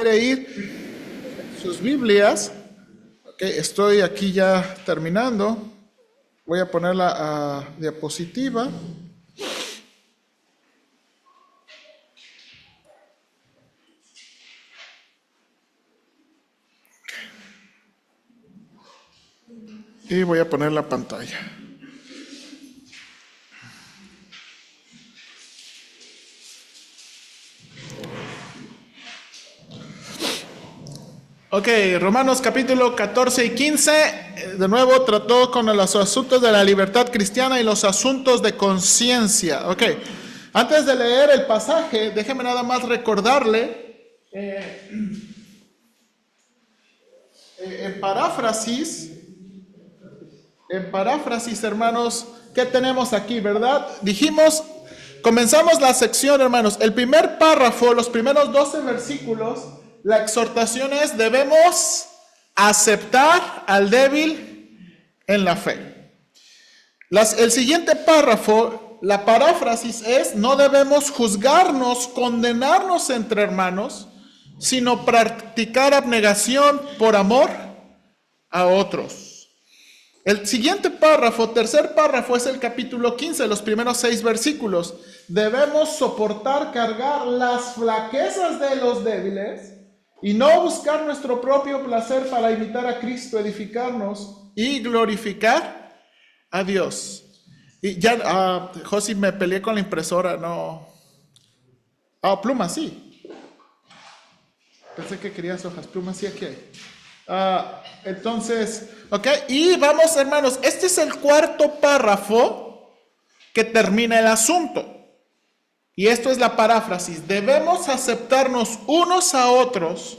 quiere ir sus Biblias, okay, estoy aquí ya terminando. Voy a poner la diapositiva. Y voy a poner la pantalla. Ok, Romanos capítulo 14 y 15, de nuevo trató con los asuntos de la libertad cristiana y los asuntos de conciencia. Ok, antes de leer el pasaje, déjeme nada más recordarle, en paráfrasis, hermanos, ¿qué tenemos aquí, verdad? Dijimos, comenzamos la sección, hermanos, el primer párrafo, los primeros 12 versículos, la exhortación es, debemos aceptar al débil en la fe. El siguiente párrafo, la paráfrasis es, no debemos juzgarnos, condenarnos entre hermanos, sino practicar abnegación por amor a otros. El siguiente párrafo, tercer párrafo, es el capítulo 15, los primeros 6 versículos. Debemos soportar, cargar las flaquezas de los débiles y no buscar nuestro propio placer para imitar a Cristo, edificarnos y glorificar a Dios. Y ya, Josi, me peleé con la impresora, no. Plumas, sí. Pensé que querías hojas, plumas, sí, aquí hay. Entonces, ok, y vamos, hermanos, este es el cuarto párrafo que termina el asunto. Y esto es la paráfrasis. Debemos aceptarnos unos a otros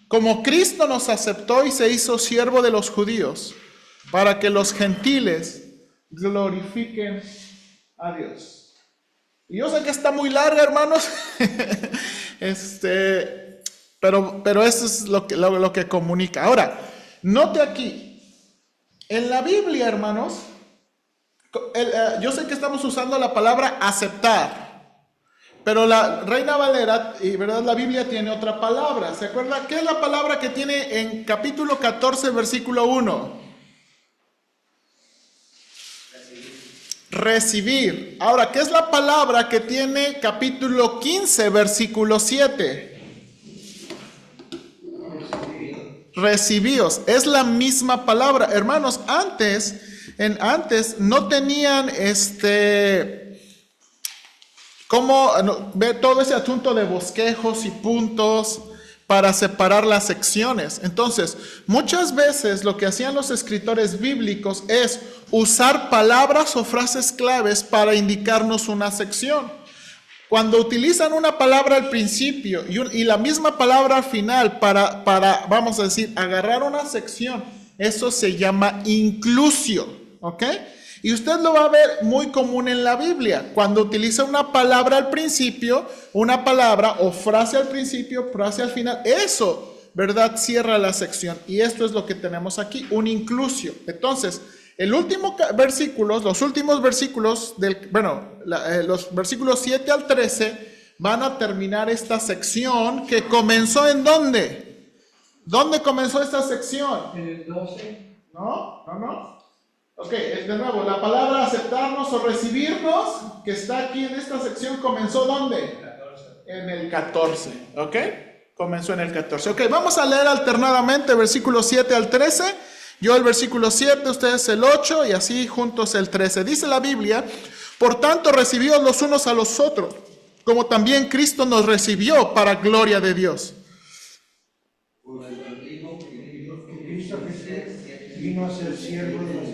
como Cristo nos aceptó y se hizo siervo de los judíos, para que los gentiles glorifiquen a Dios. Y yo sé que está muy larga, hermanos, pero eso es lo que comunica. Ahora, note aquí, en la Biblia, hermanos, yo sé que estamos usando la palabra aceptar, pero la Reina Valera, y verdad, la Biblia tiene otra palabra. ¿Se acuerda? ¿Qué es la palabra que tiene en capítulo 14, versículo 1? Recibir. Ahora, ¿qué es la palabra que tiene capítulo 15, versículo 7? Recibíos. Es la misma palabra. Hermanos, antes no tenían ¿cómo ve todo ese asunto de bosquejos y puntos para separar las secciones? Entonces, muchas veces lo que hacían los escritores bíblicos es usar palabras o frases claves para indicarnos una sección. Cuando utilizan una palabra al principio y la misma palabra al final para, vamos a decir, agarrar una sección, eso se llama inclusio, ¿ok? Y usted lo va a ver muy común en la Biblia. Cuando utiliza una palabra al principio, una palabra o frase al principio, frase al final, eso, ¿verdad? Cierra la sección. Y esto es lo que tenemos aquí, un inclusio. Entonces, los últimos versículos, los versículos 7 al 13, van a terminar esta sección que comenzó ¿en dónde? ¿Dónde comenzó esta sección? En el 12. No. Ok, de nuevo, la palabra aceptarnos o recibirnos, que está aquí en esta sección, ¿comenzó dónde? 14. En el 14, ¿ok? Comenzó en el 14. Ok, vamos a leer alternadamente versículos 7 al 13. Yo el versículo 7, ustedes el 8 y así juntos el 13. Dice la Biblia, por tanto recibíos los unos a los otros, como también Cristo nos recibió para gloria de Dios. Vino a ser siervo de los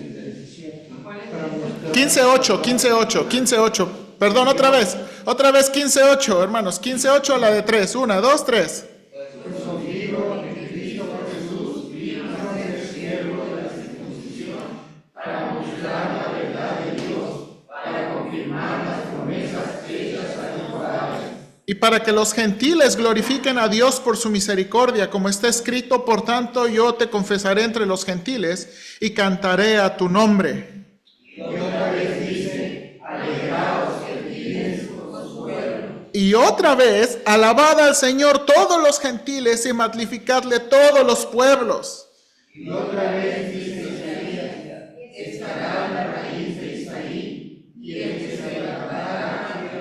15:8. Perdón, otra vez 15:8, hermanos. 15:8 a la de 3. 1, 2, 3. Y para que los gentiles glorifiquen a Dios por su misericordia, como está escrito, por tanto yo te confesaré entre los gentiles y cantaré a tu nombre. y otra vez, alabad al Señor todos los gentiles y magnificadle todos los pueblos. Y otra vez dice Isaías, estará la raíz de Isaí, y el que se levantará ante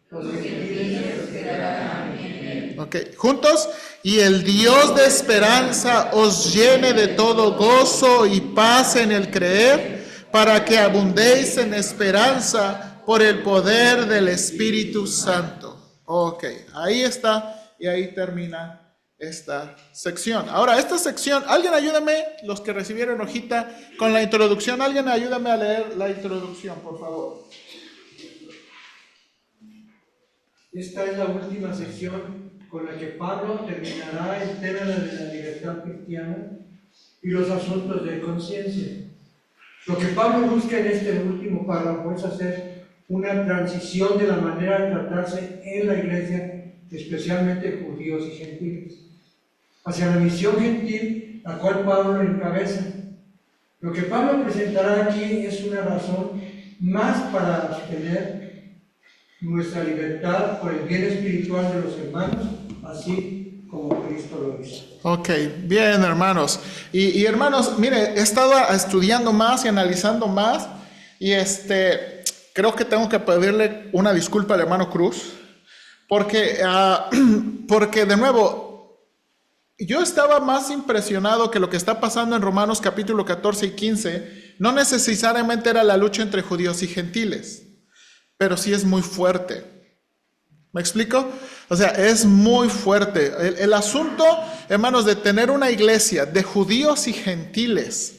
los gentiles quedarán en él. Ok, juntos. Y el Dios de esperanza os llene de todo gozo y paz en el creer, para que abundéis en esperanza por el poder del Espíritu Santo. Ok, ahí está, y ahí termina esta sección. Ahora, esta sección, alguien ayúdame, los que recibieron hojita, con la introducción, alguien ayúdame a leer la introducción, por favor. Esta es la última sección con la que Pablo terminará el tema de la libertad cristiana y los asuntos de conciencia. Lo que Pablo busca en este último párrafo es hacer una transición de la manera de tratarse en la iglesia, especialmente judíos y gentiles, hacia la misión gentil, la cual Pablo encabeza. Lo que Pablo presentará aquí es una razón más para obtener nuestra libertad por el bien espiritual de los hermanos, así como Cristo lo hizo. Ok, bien, hermanos. Y hermanos, mire, he estado estudiando más y analizando más, y creo que tengo que pedirle una disculpa al hermano Cruz, porque de nuevo, yo estaba más impresionado que lo que está pasando en Romanos capítulo 14 y 15, no necesariamente era la lucha entre judíos y gentiles, pero sí es muy fuerte. ¿Me explico? O sea, es muy fuerte. El asunto, hermanos, de tener una iglesia de judíos y gentiles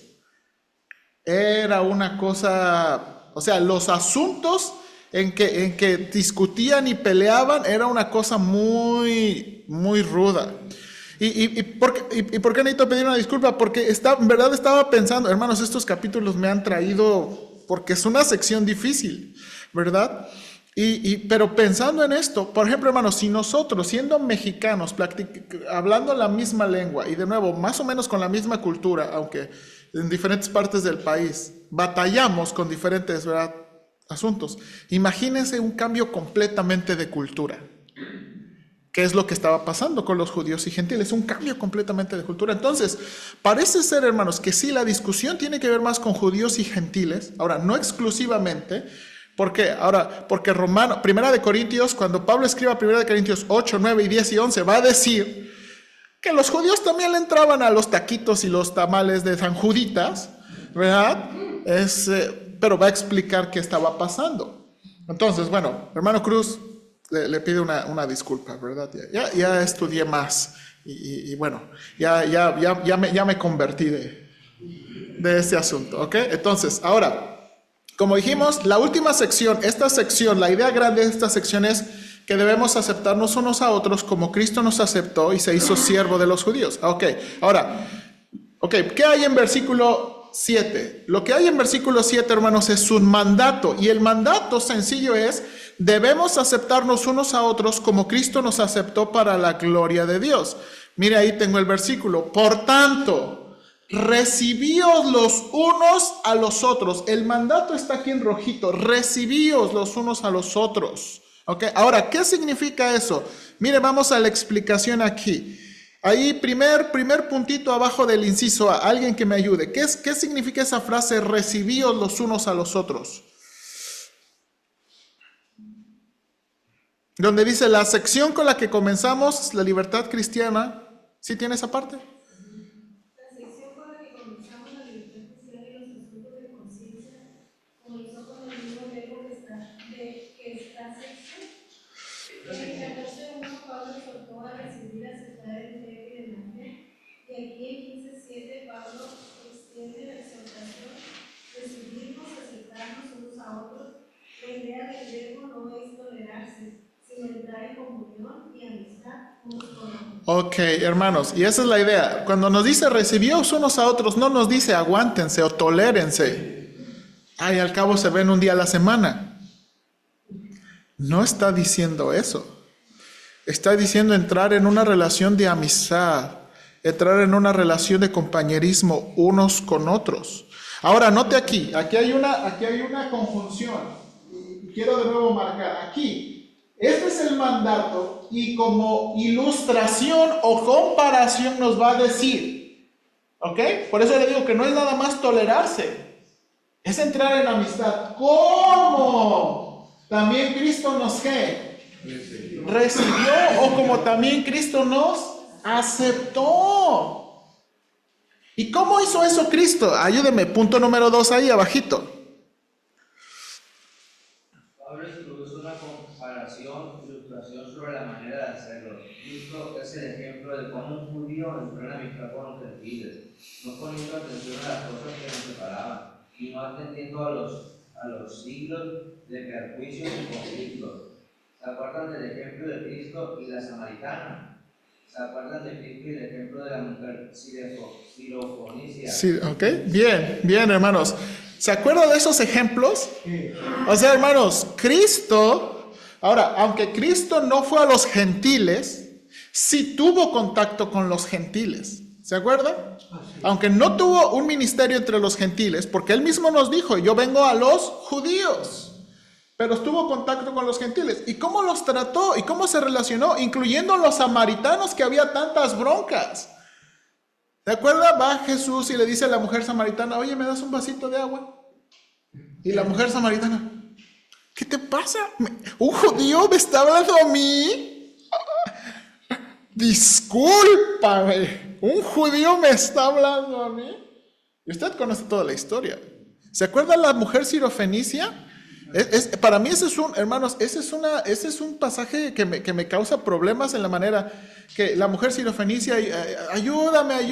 era una cosa, o sea, los asuntos en que discutían y peleaban era una cosa muy, muy ruda. ¿Y por qué necesito pedir una disculpa? Porque en verdad estaba pensando, hermanos, estos capítulos me han traído, porque es una sección difícil, ¿verdad? Pero pensando en esto, por ejemplo, hermanos, si nosotros, siendo mexicanos, hablando la misma lengua y de nuevo, más o menos con la misma cultura, aunque en diferentes partes del país, batallamos con diferentes, ¿verdad?, asuntos, imagínense un cambio completamente de cultura. ¿Qué es lo que estaba pasando con los judíos y gentiles? Un cambio completamente de cultura. Entonces, parece ser, hermanos, que sí, la discusión tiene que ver más con judíos y gentiles, ahora, no exclusivamente. ¿Por qué? Ahora, porque Primera de Corintios, cuando Pablo escriba Primera de Corintios 8, 9 y 10 y 11, va a decir que los judíos también le entraban a los taquitos y los tamales de San Juditas, ¿verdad? Pero va a explicar qué estaba pasando. Entonces, bueno, hermano Cruz, le pido una disculpa, ¿verdad? Ya estudié más y bueno, ya me convertí de este asunto, ¿ok? Entonces, ahora, como dijimos, la última sección, la idea grande de esta sección es que debemos aceptarnos unos a otros como Cristo nos aceptó y se hizo siervo de los judíos. Ok, ahora, ¿qué hay en versículo 7? Lo que hay en versículo 7, hermanos, es un mandato. Y el mandato sencillo es, debemos aceptarnos unos a otros como Cristo nos aceptó para la gloria de Dios. Mire, ahí tengo el versículo. Por tanto, recibíos los unos a los otros. El mandato está aquí en rojito. Recibíos los unos a los otros. ¿Ok? Ahora, ¿qué significa eso? Mire, vamos a la explicación aquí. Ahí, primer puntito abajo del inciso A. Alguien que me ayude. ¿Qué significa esa frase? Recibíos los unos a los otros. Donde dice la sección con la que comenzamos, la libertad cristiana. ¿Sí tiene esa parte? Ok, hermanos, y esa es la idea. Cuando nos dice recibíos unos a otros, no nos dice aguántense o tolérense. Ay, al cabo se ven un día a la semana. No está diciendo eso. Está diciendo entrar en una relación de amistad, entrar en una relación de compañerismo unos con otros. Ahora, note aquí hay una conjunción. Quiero de nuevo marcar aquí. Este es el mandato y como ilustración o comparación nos va a decir, ¿ok? Por eso le digo que no es nada más tolerarse, es entrar en amistad. ¿Cómo? También Cristo nos ¿qué? Recibió, o como también Cristo nos aceptó. ¿Y cómo hizo eso Cristo? Ayúdeme, punto número 2 ahí abajito. Pablo introduce una comparación, ilustración sobre la manera de hacerlo. Cristo es el ejemplo de cómo un judío entró en amistad con los gentiles, no poniendo atención a las cosas que nos separaban, y no atendiendo a los siglos de perjuicios y conflictos. ¿Se acuerdan del ejemplo de Cristo y la samaritana? ¿Se acuerdan de Cristo y el ejemplo de la mujer sirofenicia? Sí, ok, bien hermanos. ¿Se acuerdan de esos ejemplos? Sí. O sea, hermanos, Cristo, ahora, aunque Cristo no fue a los gentiles, sí tuvo contacto con los gentiles. ¿Se acuerdan? Aunque no tuvo un ministerio entre los gentiles, porque él mismo nos dijo, yo vengo a los judíos, pero estuvo contacto con los gentiles. ¿Y cómo los trató? ¿Y cómo se relacionó? Incluyendo los samaritanos, que había tantas broncas. ¿Se acuerda? Va Jesús y le dice a la mujer samaritana, oye, ¿me das un vasito de agua? Y la mujer samaritana, ¿qué te pasa? ¿Un judío me está hablando a mí? Discúlpame, ¿un judío me está hablando a mí? Y usted conoce toda la historia. ¿Se acuerda la mujer sirofenicia? Para mí ese es un, hermanos, ese es un pasaje que me causa problemas en la manera que la mujer sirofenicia, ayúdame,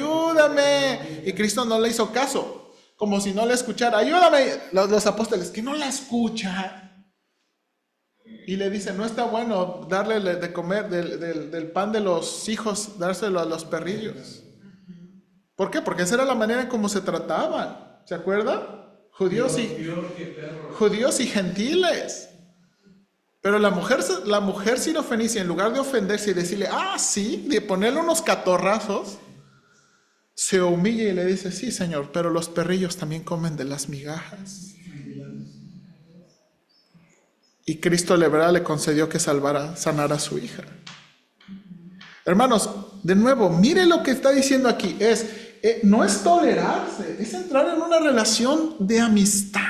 y Cristo no le hizo caso, como si no le escuchara, ayúdame, los apóstoles, que no la escucha, y le dice, no está bueno darle de comer del pan de los hijos, dárselo a los perrillos. ¿Por qué? Porque esa era la manera en cómo se trataban, ¿se acuerda? Judíos y gentiles. Pero la mujer sirofenicia, en lugar de ofenderse y decirle, sí, de ponerle unos catorrazos, se humilla y le dice, sí, Señor, pero los perrillos también comen de las migajas. Y Cristo le concedió que sanara a su hija. Hermanos, de nuevo, mire lo que está diciendo aquí. No es tolerarse, es entrar en una relación de amistad.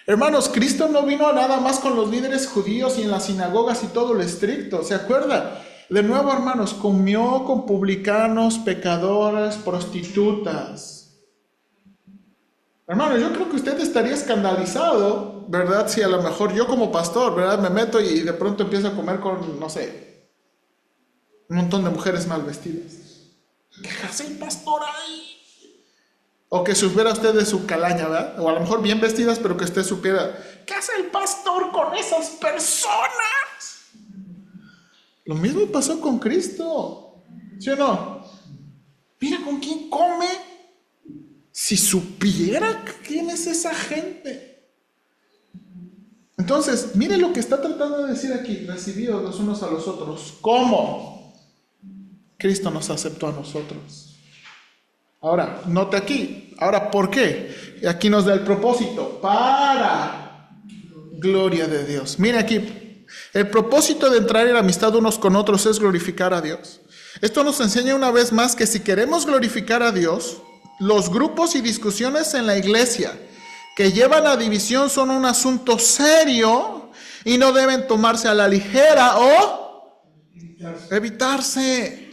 Hermanos, Cristo no vino nada más con los líderes judíos y en las sinagogas y todo lo estricto. ¿Se acuerdan? De nuevo, hermanos, comió con publicanos, pecadores, prostitutas. Hermanos, yo creo que usted estaría escandalizado, ¿verdad? Si a lo mejor yo como pastor, ¿verdad? Me meto y de pronto empiezo a comer con, no sé, un montón de mujeres mal vestidas. ¿Qué hace el pastor ahí? O que supiera usted de su calaña, ¿verdad? O a lo mejor bien vestidas, pero que usted supiera, ¿qué hace el pastor con esas personas? Lo mismo pasó con Cristo, ¿sí o no? Mira con quién come. Si supiera quién es esa gente. Entonces, mire lo que está tratando de decir aquí, recibidos los unos a los otros. ¿Cómo? Cristo nos aceptó a nosotros. Ahora, note aquí. Ahora, ¿por qué? Aquí nos da el propósito. Para gloria de Dios. Mire aquí. El propósito de entrar en amistad unos con otros es glorificar a Dios. Esto nos enseña una vez más que si queremos glorificar a Dios, los grupos y discusiones en la iglesia que llevan a división son un asunto serio y no deben tomarse a la ligera o evitarse.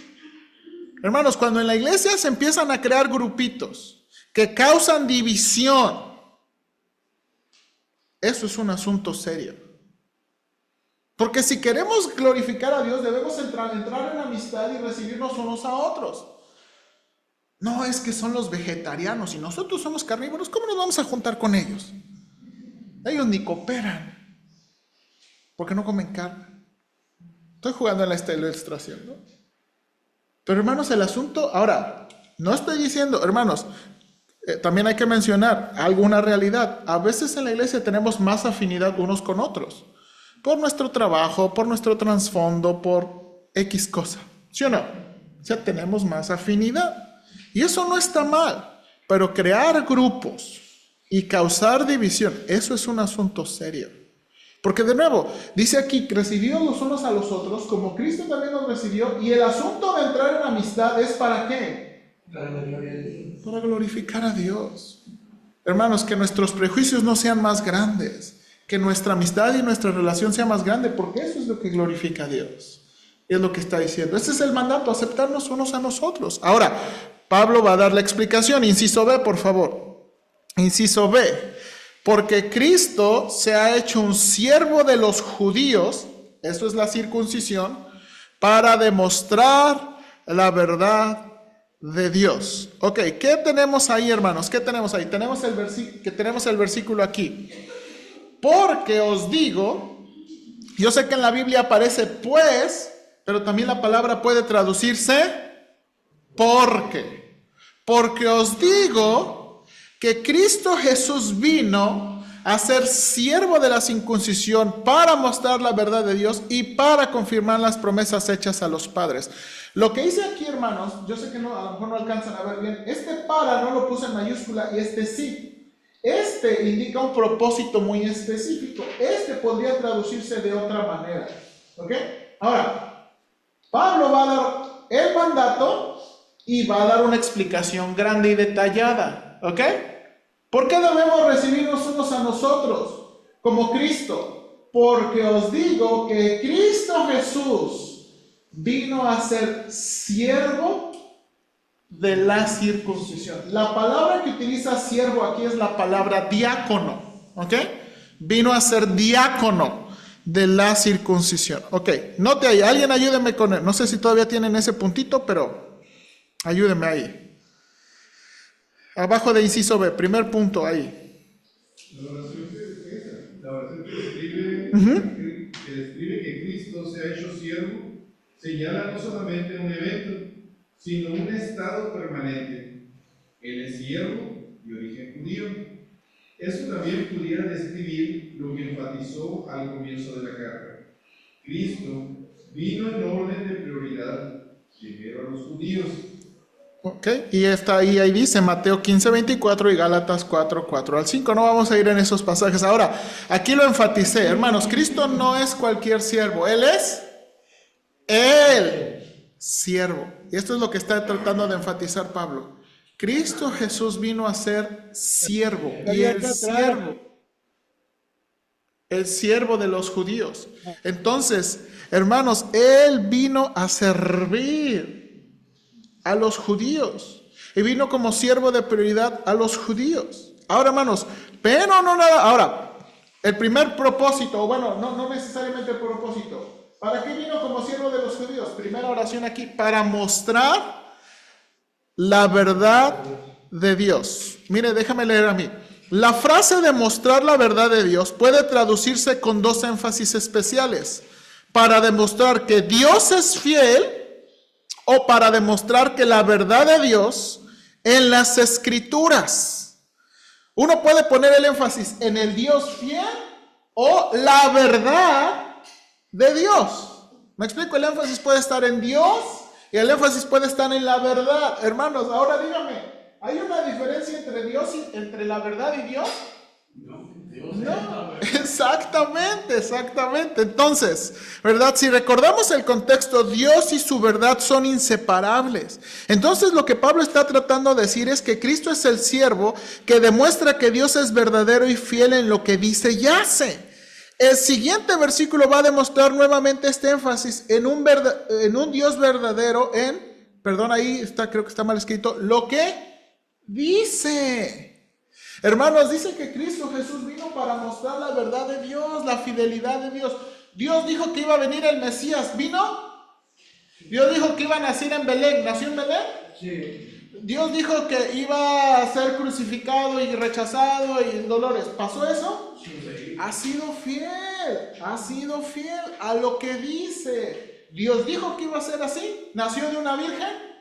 Hermanos, cuando en la iglesia se empiezan a crear grupitos que causan división, eso es un asunto serio. Porque si queremos glorificar a Dios, debemos entrar en amistad y recibirnos unos a otros. No es que son los vegetarianos y nosotros somos carnívoros, ¿cómo nos vamos a juntar con ellos? Ellos ni cooperan, porque no comen carne. Estoy jugando en la ilustración, ¿no? Pero hermanos, el asunto, ahora, no estoy diciendo, hermanos, también hay que mencionar alguna realidad. A veces en la iglesia tenemos más afinidad unos con otros, por nuestro trabajo, por nuestro trasfondo, por X cosa, ¿sí o no? O sea, tenemos más afinidad. Y eso no está mal, pero crear grupos y causar división, eso es un asunto serio. Porque de nuevo, dice aquí, recibidos los unos a los otros, como Cristo también nos recibió, y el asunto de entrar en amistad es ¿para qué? Para la gloria de Dios. Para glorificar a Dios. Hermanos, que nuestros prejuicios no sean más grandes, que nuestra amistad y nuestra relación sea más grande, porque eso es lo que glorifica a Dios. Es lo que está diciendo. Este es el mandato, aceptarnos unos a nosotros. Ahora, Pablo va a dar la explicación. Inciso B, por favor. Inciso B. Porque Cristo se ha hecho un siervo de los judíos, eso es la circuncisión, para demostrar la verdad de Dios. Ok, ¿qué tenemos ahí, hermanos? ¿Qué tenemos ahí? Tenemos el versículo aquí. Porque os digo, yo sé que en la Biblia aparece pues, pero también la palabra puede traducirse porque. Porque os digo que Cristo Jesús vino a ser siervo de la circuncisión para mostrar la verdad de Dios y para confirmar las promesas hechas a los padres. Lo que hice aquí, hermanos, yo sé que no, a lo mejor no alcanzan a ver bien, este para no lo puse en mayúscula y este sí. Este indica un propósito muy específico. Este podría traducirse de otra manera. ¿Ok? Ahora, Pablo va a dar el mandato y va a dar una explicación grande y detallada. ¿Ok? ¿Por qué debemos recibirnos unos a nosotros como Cristo? Porque os digo que Cristo Jesús vino a ser siervo de la circuncisión. La palabra que utiliza siervo aquí es la palabra diácono. ¿Ok? Vino a ser diácono de la circuncisión. Ok, note ahí, alguien ayúdeme con él. No sé si todavía tienen ese puntito, pero ayúdenme ahí. Abajo de inciso B, primer punto ahí. La oración que describe, que describe que Cristo se ha hecho siervo, señala no solamente un evento, sino un estado permanente. Él es siervo de origen judío. Eso también pudiera describir lo que enfatizó al comienzo de la carta. Cristo vino en orden de prioridad primero a los judíos. Ok, y está ahí dice Mateo 15:24 y Gálatas 4:4 al 5. No vamos a ir en esos pasajes. Ahora, aquí lo enfaticé, hermanos. Cristo no es cualquier siervo. Él es el siervo. Y esto es lo que está tratando de enfatizar Pablo. Cristo Jesús vino a ser siervo. Y el siervo de los judíos. Entonces, hermanos, Él vino a servir a los judíos. Y vino como siervo de prioridad a los judíos. Ahora, hermanos, pero no nada. Ahora, el primer propósito, bueno, no necesariamente el propósito. ¿Para qué vino como siervo de los judíos? Primera oración aquí, para mostrar la verdad de Dios. Mire, déjame leer a mí. La frase de mostrar la verdad de Dios puede traducirse con dos énfasis especiales. Para demostrar que Dios es fiel o para demostrar que la verdad de Dios en las Escrituras. Uno puede poner el énfasis en el Dios fiel o la verdad de Dios. ¿Me explico? El énfasis puede estar en Dios y el énfasis puede estar en la verdad. Hermanos, ahora dígame, ¿hay una diferencia entre la verdad y Dios? No, exactamente. Entonces, ¿verdad? Si recordamos el contexto, Dios y su verdad son inseparables. Entonces, lo que Pablo está tratando de decir es que Cristo es el siervo que demuestra que Dios es verdadero y fiel en lo que dice y hace. El siguiente versículo va a demostrar nuevamente este énfasis en un Dios verdadero, ahí está, creo que está mal escrito, lo que dice. Hermanos, dice que Cristo Jesús vino para mostrar la verdad de Dios, la fidelidad de Dios. Dios dijo que iba a venir el Mesías, ¿vino? Dios dijo que iba a nacer en Belén, ¿nació en Belén? Sí. Dios dijo que iba a ser crucificado y rechazado y en dolores, ¿pasó eso? Sí. Ha sido fiel a lo que dice. Dios dijo que iba a ser así, nació de una virgen.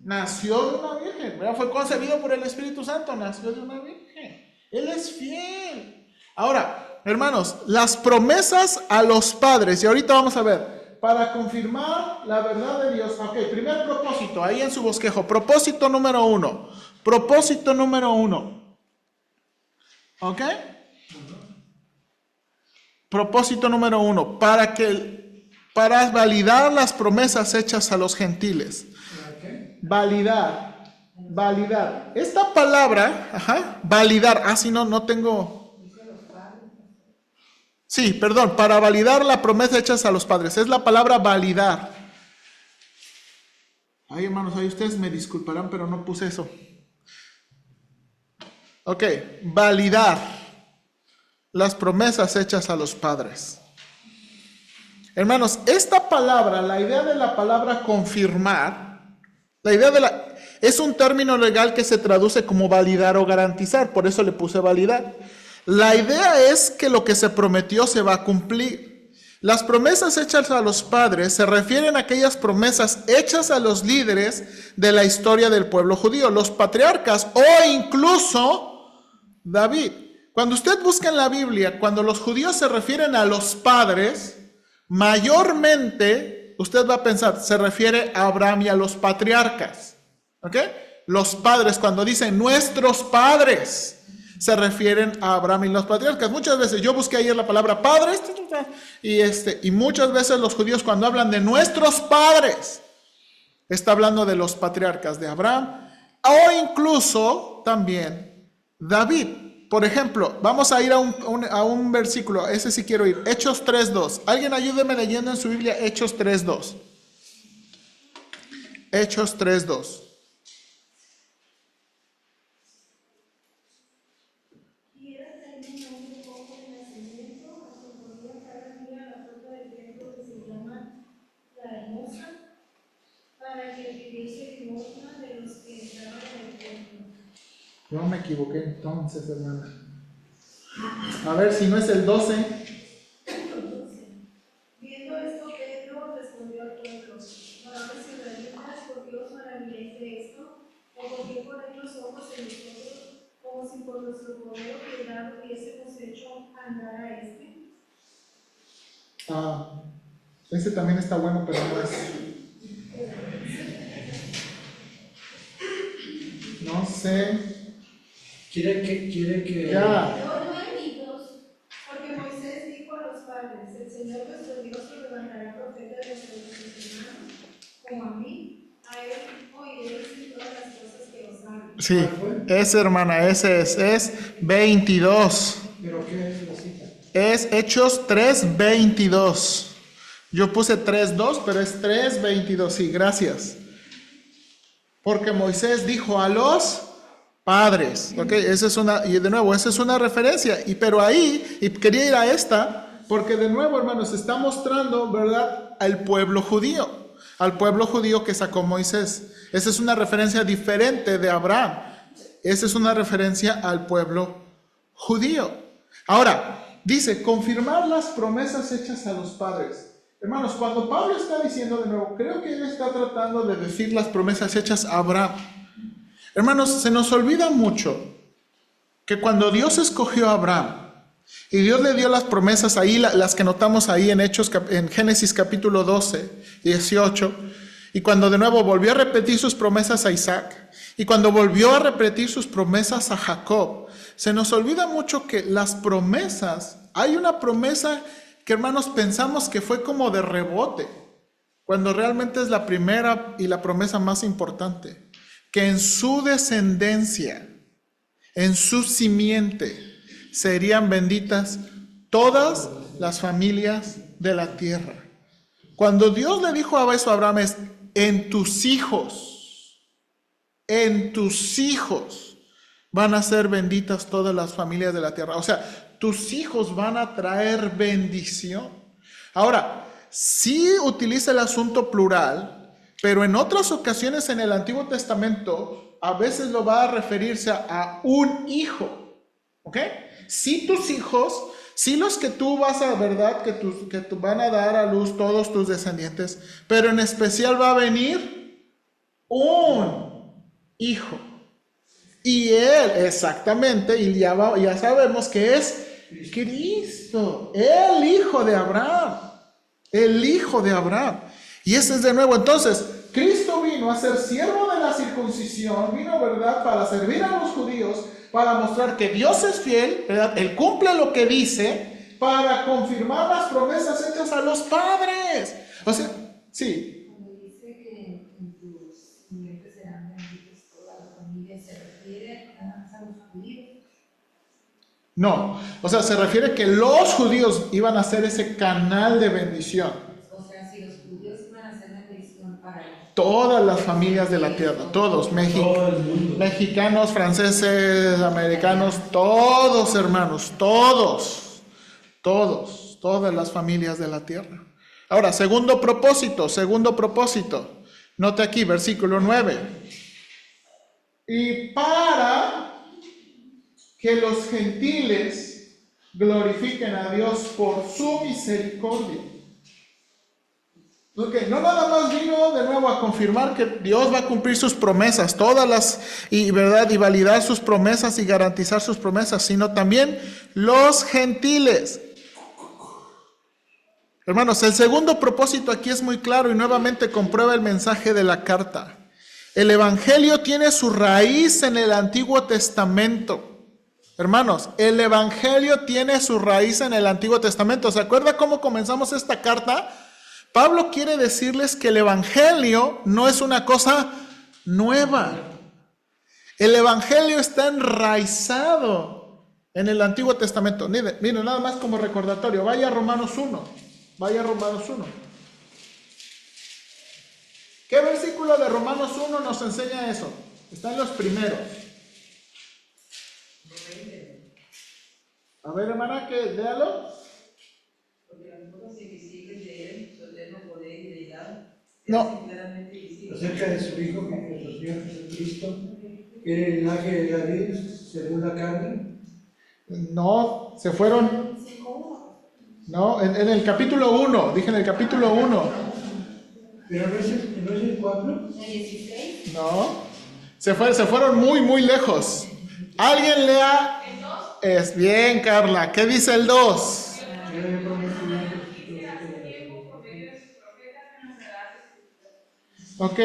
¿Verdad? Fue concebido por el Espíritu Santo, nació de una virgen. Él es fiel. Ahora, hermanos, las promesas a los padres, y ahorita vamos a ver, para confirmar la verdad de Dios. Ok, primer propósito, ahí en su bosquejo, propósito número 1. Ok. propósito número 1, para validar las promesas hechas a los gentiles. ¿Para qué? Validar. Esta palabra, validar, si no tengo... Sí, perdón, para validar la promesa hechas a los padres, es la palabra validar. Ay, hermanos, ahí ustedes me disculparán, pero no puse eso. Ok, validar las promesas hechas a los padres. Hermanos, esta palabra, la idea de la palabra confirmar, es un término legal que se traduce como validar o garantizar, por eso le puse validar. La idea es que lo que se prometió se va a cumplir. Las promesas hechas a los padres se refieren a aquellas promesas hechas a los líderes de la historia del pueblo judío, los patriarcas o incluso David. Cuando usted busca en la Biblia, cuando los judíos se refieren a los padres, mayormente usted va a pensar, se refiere a Abraham y a los patriarcas. ¿Ok? Los padres, cuando dicen nuestros padres, se refieren a Abraham y los patriarcas. Muchas veces, yo busqué ayer la palabra padres, y muchas veces los judíos cuando hablan de nuestros padres, está hablando de los patriarcas de Abraham, o incluso también David. Por ejemplo, vamos a ir a un versículo, ese sí quiero ir, Hechos 3:2. Alguien ayúdeme leyendo en su Biblia Hechos 3:2. Hechos 3:2. Yo me equivoqué entonces, hermana. A ver si no es el 12. Viendo esto, Pedro respondió al pueblo: varones israelitas, ¿por qué os maravilláis de esto? ¿O por qué ponéis los ojos en nosotros, como si por nuestro poder o piedad hubiésemos hecho andar a este? Ese también está bueno, pero no es. No sé. Quiere que... Ya. No amigos, porque Moisés dijo a los padres: el Señor vuestro Dios os levantará profetas de entre vuestros hermanos, como a mí. A él oiréis en todas las cosas que os hable. Sí, ese, hermana, ese es 22. ¿Pero qué es la cita? Es Hechos 3:22. Yo puse 3:2, pero es 3:22. Sí, gracias. Porque Moisés dijo a los padres. Ok, esa es una referencia. Pero ahí, y quería ir a esta, porque de nuevo, hermanos, está mostrando, ¿verdad?, al pueblo judío. Al pueblo judío que sacó Moisés. Esa es una referencia diferente de Abraham. Esa es una referencia al pueblo judío. Ahora, dice, confirmar las promesas hechas a los padres. Hermanos, cuando Pablo está diciendo de nuevo, creo que él está tratando de decir las promesas hechas a Abraham. Hermanos, se nos olvida mucho que cuando Dios escogió a Abraham y Dios le dio las promesas ahí, las que notamos ahí en Génesis capítulo 12, 18, y cuando de nuevo volvió a repetir sus promesas a Isaac, y cuando volvió a repetir sus promesas a Jacob, se nos olvida mucho que las promesas, hay una promesa que, hermanos, pensamos que fue como de rebote, cuando realmente es la primera y la promesa más importante, que en su descendencia, en su simiente, serían benditas todas las familias de la tierra. Cuando Dios le dijo a Abraham es, en tus hijos van a ser benditas todas las familias de la tierra. O sea, tus hijos van a traer bendición. Ahora, sí utiliza el asunto plural, pero en otras ocasiones en el Antiguo Testamento, a veces lo va a referirse a un hijo. ¿Ok? Si tus hijos, si los que tú vas a, ¿verdad? Que tú van a dar a luz todos tus descendientes, pero en especial va a venir un hijo. Y él, exactamente, y ya sabemos que es Cristo, el hijo de Abraham. El hijo de Abraham. Y ese es de nuevo, entonces, Cristo vino a ser siervo de la circuncisión, vino, ¿verdad?, para servir a los judíos, para mostrar que Dios es fiel, ¿verdad? Él cumple lo que dice, para confirmar las promesas hechas a los padres. O sea, sí. Cuando dice que en tus simientes serán benditas todas las familias, ¿se refiere a los judíos? No, o sea, se refiere que los judíos iban a ser ese canal de bendición. O sea, si los judíos iban a hacer bendición para Todas las familias de la tierra, todos, Todo el mundo. mexicanos, franceses, americanos, todos hermanos, todas las familias de la tierra. Ahora, segundo propósito. Note aquí, versículo 9. Y para que los gentiles glorifiquen a Dios por su misericordia. Okay, no nada más vino de nuevo a confirmar que Dios va a cumplir sus promesas, y validar sus promesas y garantizar sus promesas, sino también los gentiles. Hermanos, el segundo propósito aquí es muy claro y nuevamente comprueba el mensaje de la carta. El Evangelio tiene su raíz en el Antiguo Testamento. Hermanos, el Evangelio tiene su raíz en el Antiguo Testamento. ¿Se acuerda cómo comenzamos esta carta? Pablo quiere decirles que el Evangelio no es una cosa nueva. El Evangelio está enraizado en el Antiguo Testamento. Miren, nada más como recordatorio. Vaya a Romanos 1. ¿Qué versículo de Romanos 1 nos enseña eso? Está en los primeros. A ver, hermana, que léalo. porque las cosas invisibles de él, su eterno poder y deidad, No. claramente visibles. Acerca de su Hijo, que nuestro Señor Jesucristo, que era el linaje de David, según la carne. No, se fueron. No, en el capítulo 1, dije en el capítulo 1. Pero no es el 4. ¿El 16? No, se fueron muy lejos. Alguien lea. Es bien, Carla. ¿Qué dice el 2? Ok.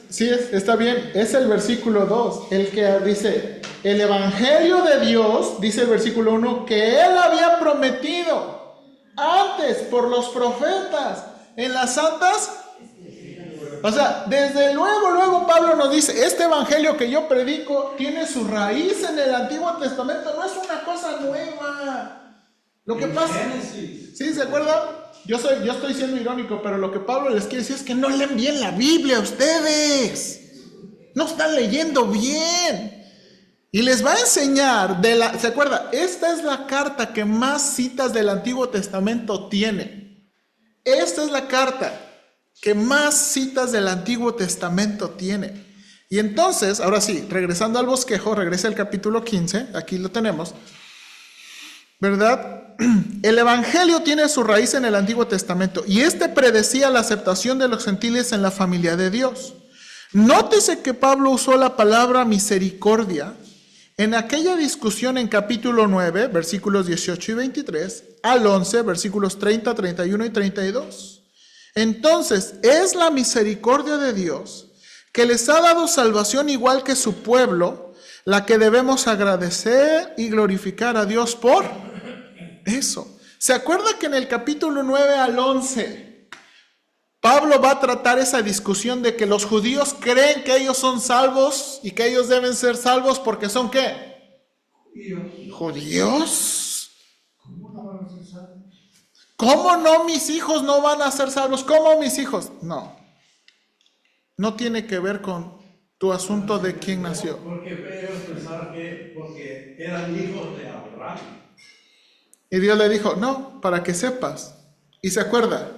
Sí, está bien. Es el versículo 2. El que dice, el Evangelio de Dios, dice el versículo 1, que Él había prometido antes por los profetas en las santas. O sea, desde luego Pablo nos dice, este Evangelio que yo predico tiene su raíz en el Antiguo Testamento, no es una cosa nueva. Lo que pasa, ¿sí se acuerdan? Yo estoy siendo irónico, pero lo que Pablo les quiere decir es que no leen bien la Biblia ustedes. No están leyendo bien. Y les va a enseñar, ¿se acuerda? Esta es la carta que más citas del Antiguo Testamento tiene. Esta es la carta que más citas del Antiguo Testamento tiene. Y entonces, ahora sí, regresando al bosquejo, regresa al capítulo 15, aquí lo tenemos, ¿verdad? El Evangelio tiene su raíz en el Antiguo Testamento y este predecía la aceptación de los gentiles en la familia de Dios. Nótese que Pablo usó la palabra misericordia en aquella discusión en capítulo 9, versículos 18 y 23, al 11, versículos 30, 31 y 32. Entonces, es la misericordia de Dios que les ha dado salvación igual que su pueblo, la que debemos agradecer y glorificar a Dios por eso. ¿Se acuerda que en el capítulo 9 al 11, Pablo va a tratar esa discusión de que los judíos creen que ellos son salvos y que ellos deben ser salvos porque son ¿qué? ¿Judíos? ¿Cómo no van a ser salvos? ¿Cómo no mis hijos no van a ser salvos? ¿Cómo mis hijos? No tiene que ver con tu asunto de quién nació. Porque ellos pensaron que porque eran hijos de Abraham. Y Dios le dijo, no, para que sepas. Y se acuerda,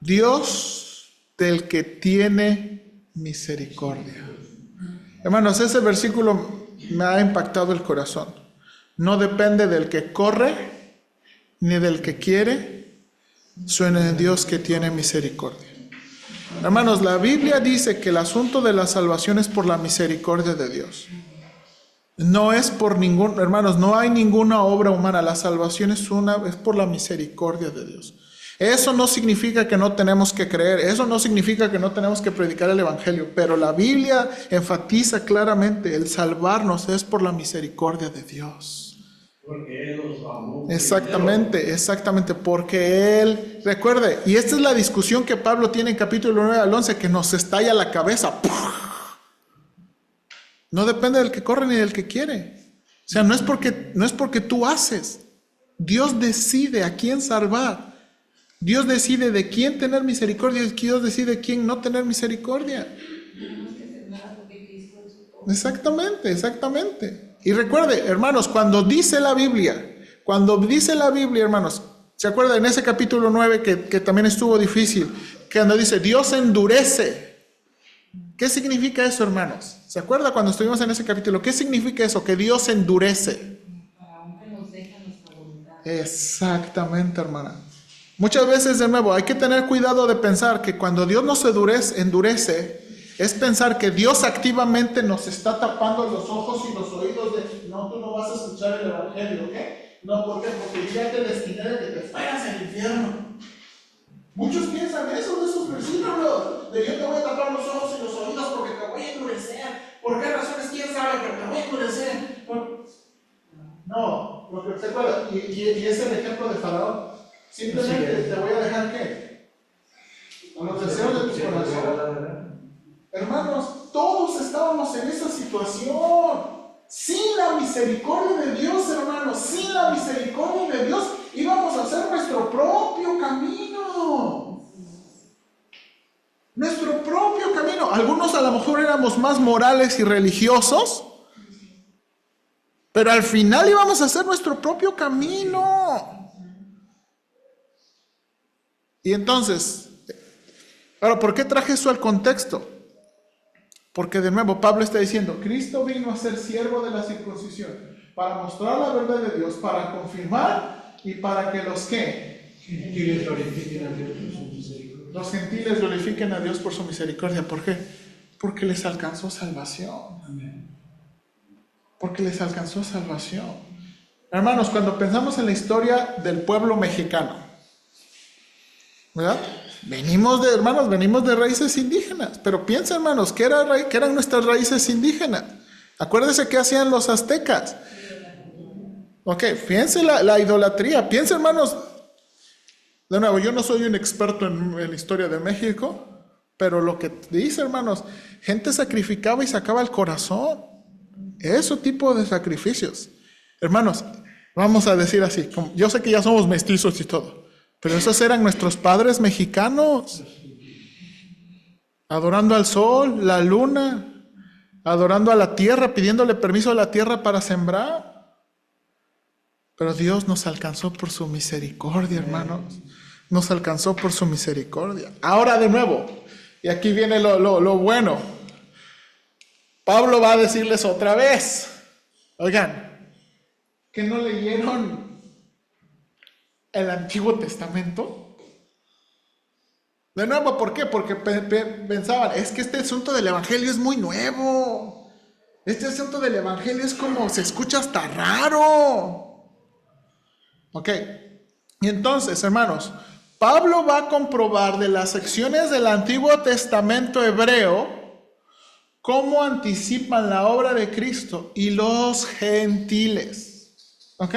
Dios del que tiene misericordia. Hermanos, ese versículo me ha impactado el corazón. No depende del que corre, ni del que quiere, suena en Dios que tiene misericordia. Hermanos, la Biblia dice que el asunto de la salvación es por la misericordia de Dios. No es por hermanos, no hay ninguna obra humana. La salvación es por la misericordia de Dios. Eso no significa que no tenemos que creer, eso no significa que no tenemos que predicar el Evangelio, pero la Biblia enfatiza claramente el salvarnos es por la misericordia de Dios. Porque Él los amó. Exactamente, porque Él, recuerde, y esta es la discusión que Pablo tiene en capítulo 9 al 11, que nos estalla la cabeza. No depende del que corre ni del que quiere. O sea, no es porque tú haces. Dios decide a quién salvar. Dios decide de quién tener misericordia y Dios decide quién no tener misericordia. Exactamente. Y recuerde, hermanos, cuando dice la Biblia, hermanos, ¿se acuerdan en ese capítulo 9 que también estuvo difícil? Que cuando dice, Dios endurece. ¿Qué significa eso, hermanos? ¿Se acuerda cuando estuvimos en ese capítulo? ¿Qué significa eso? Que Dios endurece. Aunque nos deja nuestra voluntad. Exactamente, hermana. Muchas veces, de nuevo, hay que tener cuidado de pensar que cuando Dios nos endurece, es pensar que Dios activamente nos está tapando los ojos y los oídos de, no, tú no vas a escuchar el evangelio, ¿ok? No, ¿por qué? Porque ya te destiné de que te fueras al infierno. Muchos piensan eso de esos versículos, de yo te voy a tapar los ojos y los oídos porque te voy a endurecer. ¿Por qué razones? ¿Quién sabe? Pero te voy a endurecer. No, porque se acuerda, y es el ejemplo de Faraón. Simplemente te voy a dejar ¿qué? Con los deseos de tu corazón. Hermanos, todos estábamos en esa situación. Sin la misericordia de Dios, hermanos, sin la misericordia de Dios, íbamos a hacer nuestro propio camino. Nuestro propio camino. Algunos a lo mejor éramos más morales y religiosos, pero al final íbamos a hacer nuestro propio camino. Y entonces, ahora, ¿por qué traje eso al contexto? Porque de nuevo Pablo está diciendo, Cristo vino a ser siervo de la circuncisión, para mostrar la verdad de Dios, para confirmar y para que los que Gentiles glorifiquen a Dios por su misericordia. los gentiles glorifiquen a Dios por su misericordia. ¿Por qué? Porque les alcanzó salvación. Amén. Porque les alcanzó salvación. Hermanos, cuando pensamos en la historia del pueblo mexicano, ¿verdad? Venimos de raíces indígenas, pero piensa, hermanos, que eran nuestras raíces indígenas. Acuérdense qué hacían los aztecas. Ok, fíjense la idolatría. Piensa, hermanos, de nuevo, yo no soy un experto en la historia de México, pero lo que dice, hermanos, gente sacrificaba y sacaba el corazón. Ese tipo de sacrificios. Hermanos, vamos a decir así, yo sé que ya somos mestizos y todo, pero esos eran nuestros padres mexicanos, adorando al sol, la luna, adorando a la tierra, pidiéndole permiso a la tierra para sembrar. Pero Dios nos alcanzó por su misericordia, hermanos. Nos alcanzó por su misericordia. Ahora de nuevo, y aquí viene lo bueno. Pablo va a decirles otra vez, oigan, ¿que no leyeron el Antiguo Testamento? De nuevo, ¿por qué? Porque pensaban, es que este asunto del Evangelio es muy nuevo. Este asunto del Evangelio es como, se escucha hasta raro. Ok, y entonces, hermanos, Pablo va a comprobar de las secciones del Antiguo Testamento hebreo cómo anticipan la obra de Cristo y los gentiles. ¿Ok?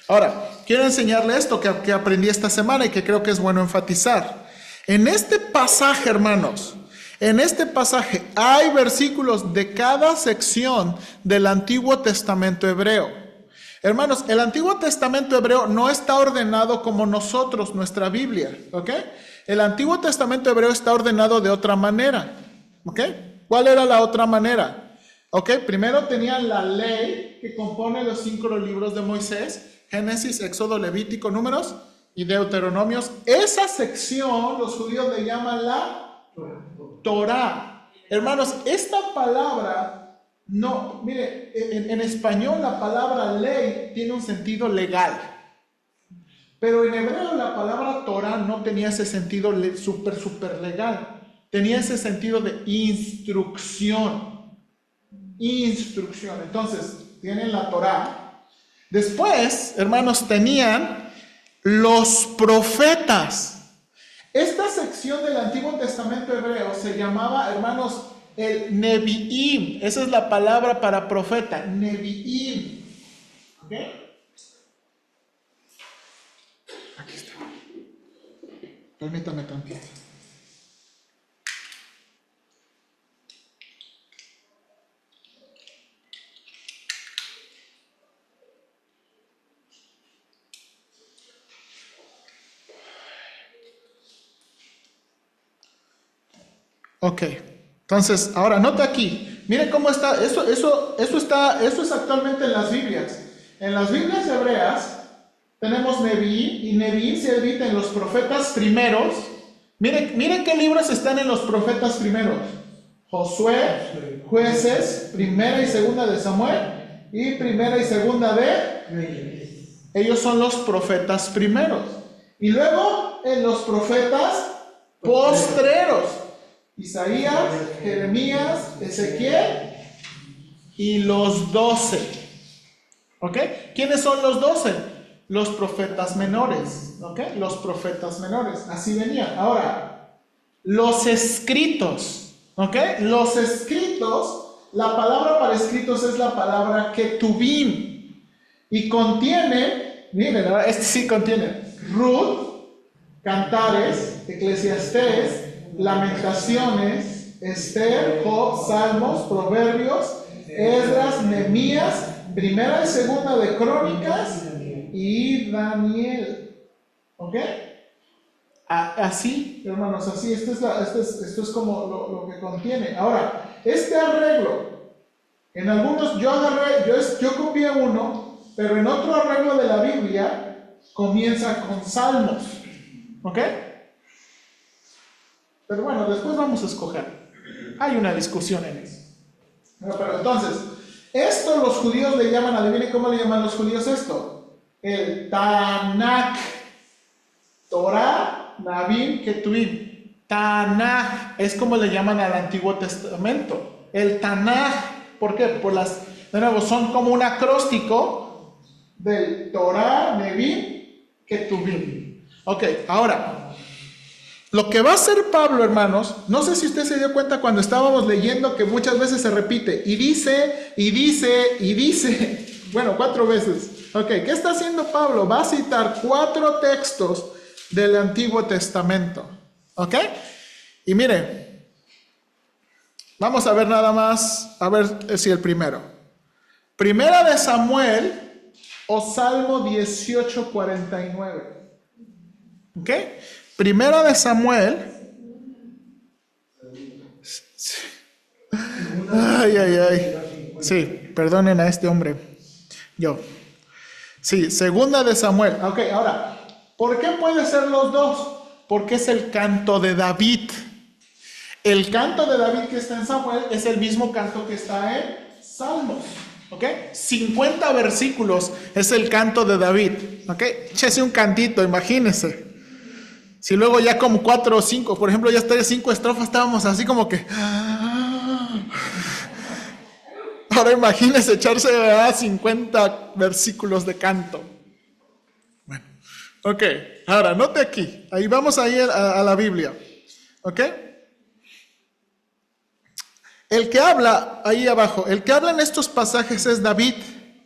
Ahora, quiero enseñarle esto que aprendí esta semana y que creo que es bueno enfatizar. En este pasaje, hermanos, en este pasaje hay versículos de cada sección del Antiguo Testamento hebreo. Hermanos, el Antiguo Testamento hebreo no está ordenado como nosotros, nuestra Biblia, ¿ok? El Antiguo Testamento hebreo está ordenado de otra manera, ¿ok? ¿Cuál era la otra manera? ¿Ok? Primero tenían la ley que compone los 5 libros de Moisés, Génesis, Éxodo, Levítico, Números y Deuteronomios. Esa sección los judíos le llaman la Torá. Hermanos, esta palabra... No, mire, en español la palabra ley tiene un sentido legal, pero en hebreo la palabra Torah no tenía ese sentido súper legal, tenía ese sentido de instrucción. Entonces, tienen la Torah. Después, hermanos, tenían los profetas. Esta sección del Antiguo Testamento hebreo se llamaba, hermanos, el Nevi'im. Esa es la palabra para profeta, Nevi'im. ¿Ok? Permítame tantito. Ok, entonces, ahora nota aquí, miren cómo está, eso es actualmente en las Biblias. En las Biblias hebreas tenemos Nevi'im, y Nevi'im se edita en los profetas primeros. Miren qué libros están en los profetas primeros. Josué, Jueces, Primera y Segunda de Samuel, y Primera y Segunda de... Ellos son los profetas primeros. Y luego en los profetas postreros. Isaías, Jeremías, Ezequiel y los 12. ¿Ok? ¿Quiénes son los 12? Los profetas menores. ¿Ok? Los profetas menores. Así venían. Ahora, los escritos. ¿Ok? Los escritos, la palabra para escritos es la palabra ketubim. Y contiene, miren, este sí contiene Ruth, Cantares, Eclesiastés, Lamentaciones, Esther, Job, Salmos, Proverbios, Esdras, Nehemías, Primera y Segunda de Crónicas y Daniel. ¿Ok? Así, hermanos, así, esto es como lo que contiene. Ahora, este arreglo, en algunos, yo copié uno, pero en otro arreglo de la Biblia comienza con Salmos. ¿Ok? Pero bueno, después vamos a escoger. Hay una discusión en eso. Pero entonces, esto los judíos le llaman, adivinen cómo le llaman los judíos esto. El Tanakh. Torah, Nabim, Ketuvim. Tanakh es como le llaman al Antiguo Testamento. El Tanakh, ¿por qué? De nuevo, son como un acróstico del Torah, Nebim, Ketuvim. Ok, ahora, lo que va a hacer Pablo, hermanos, no sé si usted se dio cuenta cuando estábamos leyendo que muchas veces se repite, y dice, y dice, y dice, bueno, 4 veces. Ok, ¿qué está haciendo Pablo? Va a citar 4 textos del Antiguo Testamento. ¿Ok? Y mire, vamos a ver nada más, a ver si el primero. Primera de Samuel o Salmo 18:49. ¿Ok? Primera de Samuel. Ay. Sí, perdonen a este hombre. Sí, segunda de Samuel. Ok, ahora, ¿por qué puede ser los dos? Porque es el canto de David. El canto de David que está en Samuel es el mismo canto que está en Salmos. ¿Ok? 50 versículos es el canto de David. ¿Ok? Échese un cantito, imagínese. Si luego ya como 4 o 5, por ejemplo, ya estaría 5 estrofas, estábamos así como que... Ahora imagínese echarse a 50 versículos de canto. Bueno, ok. Ahora, note aquí. Ahí vamos a ir a la Biblia. ¿Ok? El que habla, ahí abajo, el que habla en estos pasajes es David.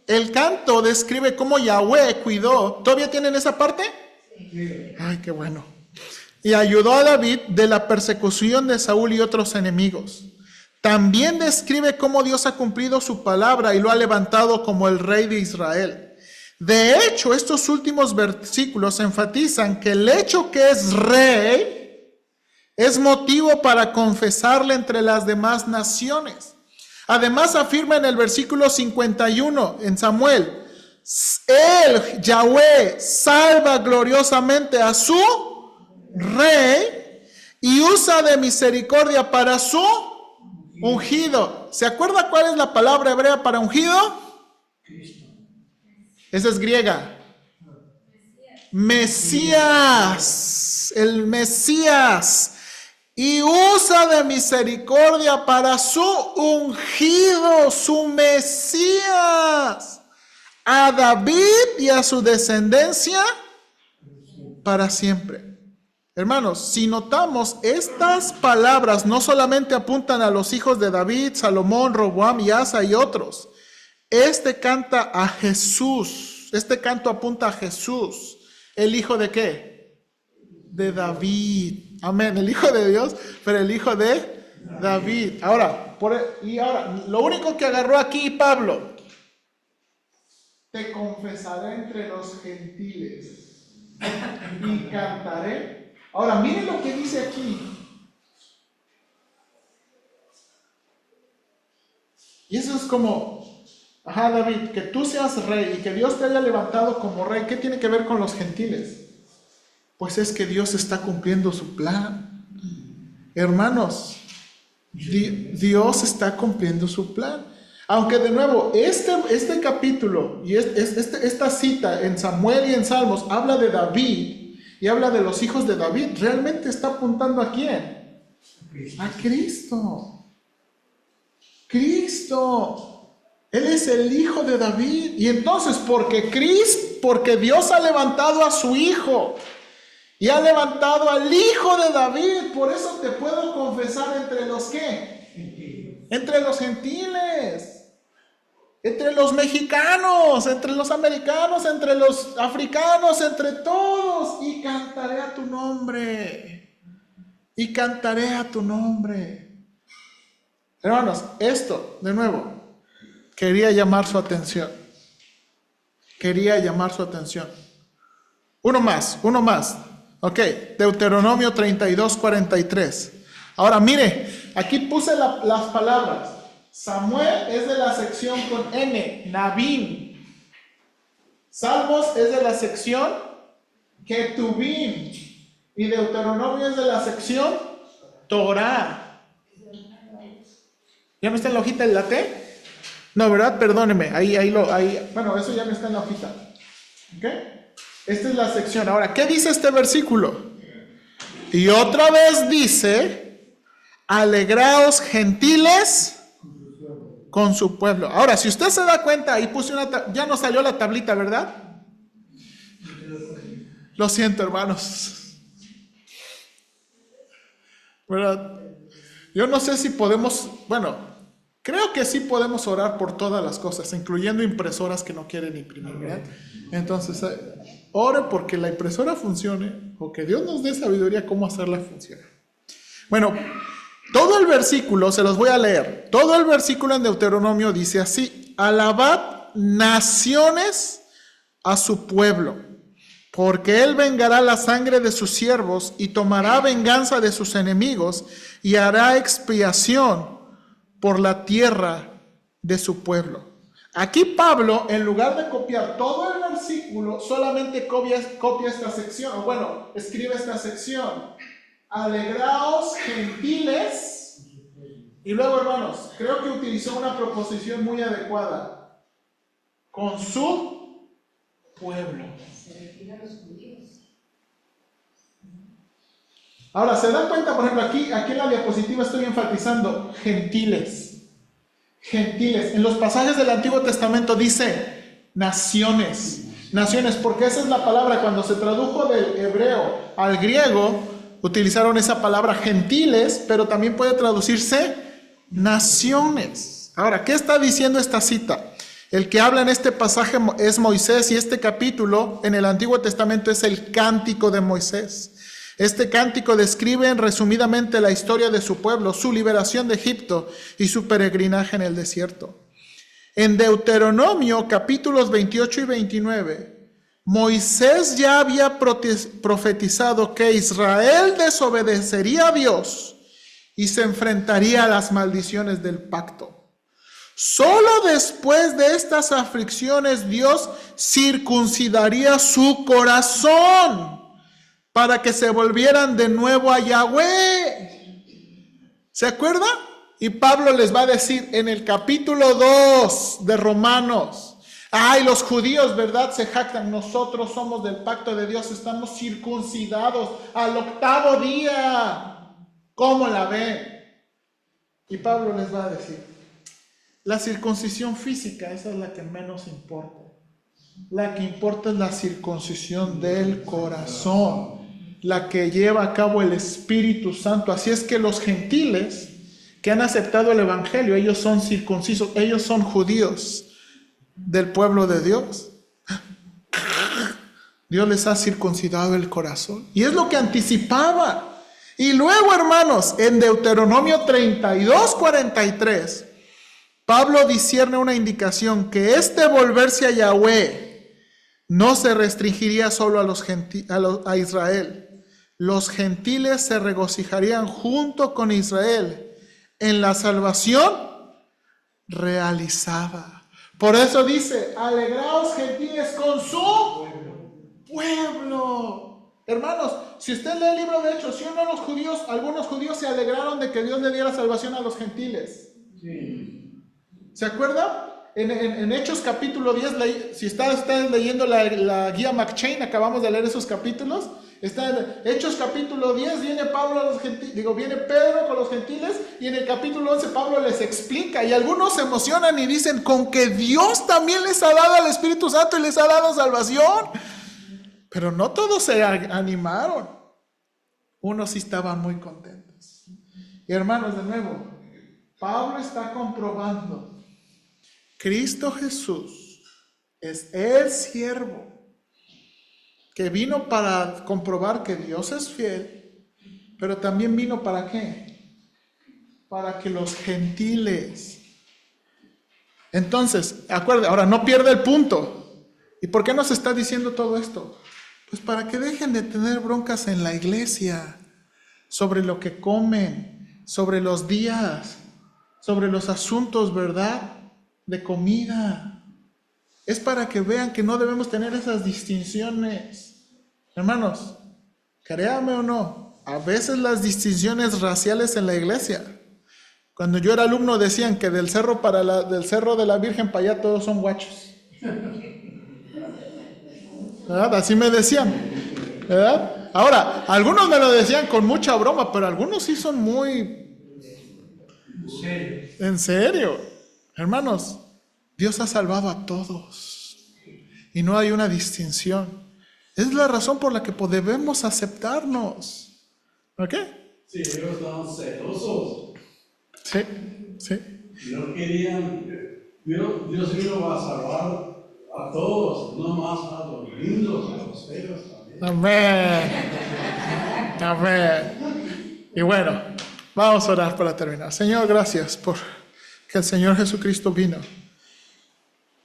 El canto describe cómo Yahweh cuidó. ¿Todavía tienen esa parte? Sí. Ay, qué bueno. Y ayudó a David de la persecución de Saúl y otros enemigos. También describe cómo Dios ha cumplido su palabra y lo ha levantado como el rey de Israel. De hecho, estos últimos versículos enfatizan que el hecho que es rey es motivo para confesarle entre las demás naciones. Además, afirma en el versículo 51 en Samuel, él, Yahweh, salva gloriosamente a su rey y usa de misericordia para su ungido. ¿Se acuerda cuál es la palabra hebrea para ungido? Esa es griega. Mesías. El Mesías. Y usa de misericordia para su ungido, su Mesías. A David y a su descendencia para siempre. Hermanos, si notamos, estas palabras no solamente apuntan a los hijos de David, Salomón, Roboam y Asa y otros. Este canta a Jesús. Este canto apunta a Jesús. ¿El hijo de qué? de David. Amén, el Hijo de Dios, pero el Hijo de David. Ahora, lo único que agarró aquí Pablo, te confesaré entre los gentiles y cantaré. Ahora, miren lo que dice aquí. Y eso es como, David, que tú seas rey y que Dios te haya levantado como rey, ¿qué tiene que ver con los gentiles? Pues es que Dios está cumpliendo su plan. Hermanos, Dios está cumpliendo su plan. Aunque de nuevo, este capítulo y esta cita en Samuel y en Salmos habla de David y habla de los hijos de David, realmente está apuntando ¿a quién? A Cristo. Cristo. Él es el Hijo de David. Y entonces, porque Dios ha levantado a su Hijo y ha levantado al Hijo de David, por eso te puedo confesar entre los ¿qué? Entre los gentiles, entre los mexicanos, entre los americanos, entre los africanos, entre todos, y cantaré a tu nombre. Y cantaré a tu nombre. Hermanos, esto, de nuevo, quería llamar su atención. Quería llamar su atención. Uno más. Ok, Deuteronomio 32:43. Ahora mire, aquí puse las palabras. Samuel es de la sección con N, Nabim. Salmos es de la sección Ketubim. Y Deuteronomio es de la sección Torah. ¿Ya no está en la hojita el latte? No, ¿verdad? Perdóneme. Bueno, eso ya no está en la hojita. ¿Ok? Esta es la sección. Ahora, ¿qué dice este versículo? Y otra vez dice, alegraos gentiles con su pueblo. Ahora, si usted se da cuenta, ahí puse ya no salió la tablita, ¿verdad? Lo siento, hermanos. ¿Verdad? Yo no sé si podemos, creo que sí podemos orar por todas las cosas, incluyendo impresoras que no quieren imprimir, ¿verdad? Entonces, ore porque la impresora funcione, o que Dios nos dé sabiduría cómo hacerla funcionar. Bueno, todo el versículo, se los voy a leer, todo el versículo en Deuteronomio dice así: alabad naciones a su pueblo, porque él vengará la sangre de sus siervos y tomará venganza de sus enemigos y hará expiación por la tierra de su pueblo. Aquí Pablo, en lugar de copiar todo el versículo, solamente copia esta sección, escribe esta sección. Alegraos gentiles. Y luego, hermanos, creo que utilizó una proposición muy adecuada. Con su pueblo. Se refiere a los judíos. Ahora, ¿se dan cuenta? Por ejemplo, aquí en la diapositiva estoy enfatizando gentiles. Gentiles. En los pasajes del Antiguo Testamento dice naciones. Naciones, porque esa es la palabra. Cuando se tradujo del hebreo al griego, utilizaron esa palabra gentiles, pero también puede traducirse naciones. Ahora, ¿qué está diciendo esta cita? El que habla en este pasaje es Moisés, y este capítulo en el Antiguo Testamento es el Cántico de Moisés. Este cántico describe resumidamente la historia de su pueblo, su liberación de Egipto y su peregrinaje en el desierto. En Deuteronomio capítulos 28 y 29, Moisés ya había profetizado que Israel desobedecería a Dios y se enfrentaría a las maldiciones del pacto. Solo después de estas aflicciones Dios circuncidaría su corazón para que se volvieran de nuevo a Yahweh. ¿Se acuerdan? Y Pablo les va a decir en el capítulo 2 de Romanos: ay, los judíos, ¿verdad? Se jactan, nosotros somos del pacto de Dios, estamos circuncidados al 8º día. ¿Cómo la ven? Y Pablo les va a decir: la circuncisión física, esa es la que menos importa. La que importa es la circuncisión del corazón, la que lleva a cabo el Espíritu Santo. Así es que los gentiles que han aceptado el Evangelio, ellos son circuncisos, ellos son judíos del pueblo de Dios. Dios les ha circuncidado el corazón. Y es lo que anticipaba. Y luego, hermanos, en Deuteronomio 32:43, Pablo discierne una indicación que este volverse a Yahweh no se restringiría solo a Israel. Los gentiles se regocijarían junto con Israel en la salvación realizada. Por eso dice, alegraos gentiles con su pueblo. Hermanos, si usted lee el libro de Hechos, ¿sí o no algunos judíos se alegraron de que Dios le diera salvación a los gentiles? Sí. ¿Se acuerdan? En Hechos capítulo 10, si estás leyendo la guía McChain, acabamos de leer esos capítulos. Está en Hechos capítulo 10, viene Pedro con los gentiles, y en el capítulo 11 Pablo les explica, y algunos se emocionan y dicen, con que Dios también les ha dado al Espíritu Santo y les ha dado salvación. Pero no todos se animaron. Unos sí estaban muy contentos. Y hermanos, de nuevo, Pablo está comprobando, Cristo Jesús es el siervo que vino para comprobar que Dios es fiel, pero también vino ¿para qué? Para que los gentiles. Entonces, acuérdense, ahora no pierde el punto. ¿Y por qué nos está diciendo todo esto? Pues para que dejen de tener broncas en la iglesia sobre lo que comen, sobre los días, sobre los asuntos, ¿verdad?, de comida. Es para que vean que no debemos tener esas distinciones. Hermanos, créame o no, a veces las distinciones raciales en la iglesia, cuando yo era alumno decían que del cerro de la Virgen para allá todos son guachos, ¿verdad? Así me decían, ¿verdad? Ahora, algunos me lo decían con mucha broma, pero algunos sí son muy... ¿En serio? Hermanos, Dios ha salvado a todos y no hay una distinción. Es la razón por la que debemos aceptarnos. ¿Ok? Sí, ellos estaban celosos. Sí, sí. No querían, Dios vino a salvar a todos, no más a los lindos, a los feos también. Amén. Amén. Y bueno, vamos a orar para terminar. Señor, gracias por que el Señor Jesucristo vino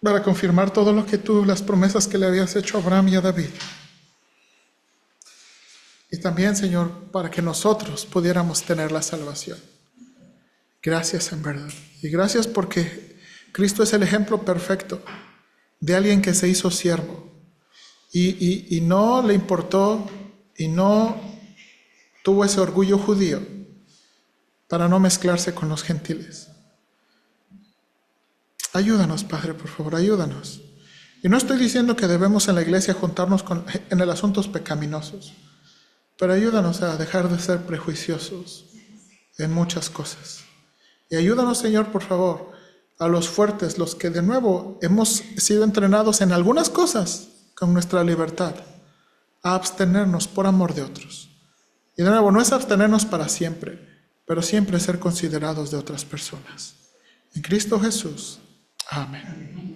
para confirmar todo lo que las promesas que le habías hecho a Abraham y a David. Y también, Señor, para que nosotros pudiéramos tener la salvación. Gracias en verdad. Y gracias porque Cristo es el ejemplo perfecto de alguien que se hizo siervo. Y no le importó y no tuvo ese orgullo judío para no mezclarse con los gentiles. Ayúdanos, Padre, por favor, ayúdanos. Y no estoy diciendo que debemos en la iglesia juntarnos en el asuntos pecaminosos, pero ayúdanos a dejar de ser prejuiciosos en muchas cosas. Y ayúdanos, Señor, por favor, a los fuertes, los que de nuevo hemos sido entrenados en algunas cosas con nuestra libertad, a abstenernos por amor de otros. Y de nuevo, no es abstenernos para siempre, pero siempre ser considerados de otras personas. En Cristo Jesús. Amén.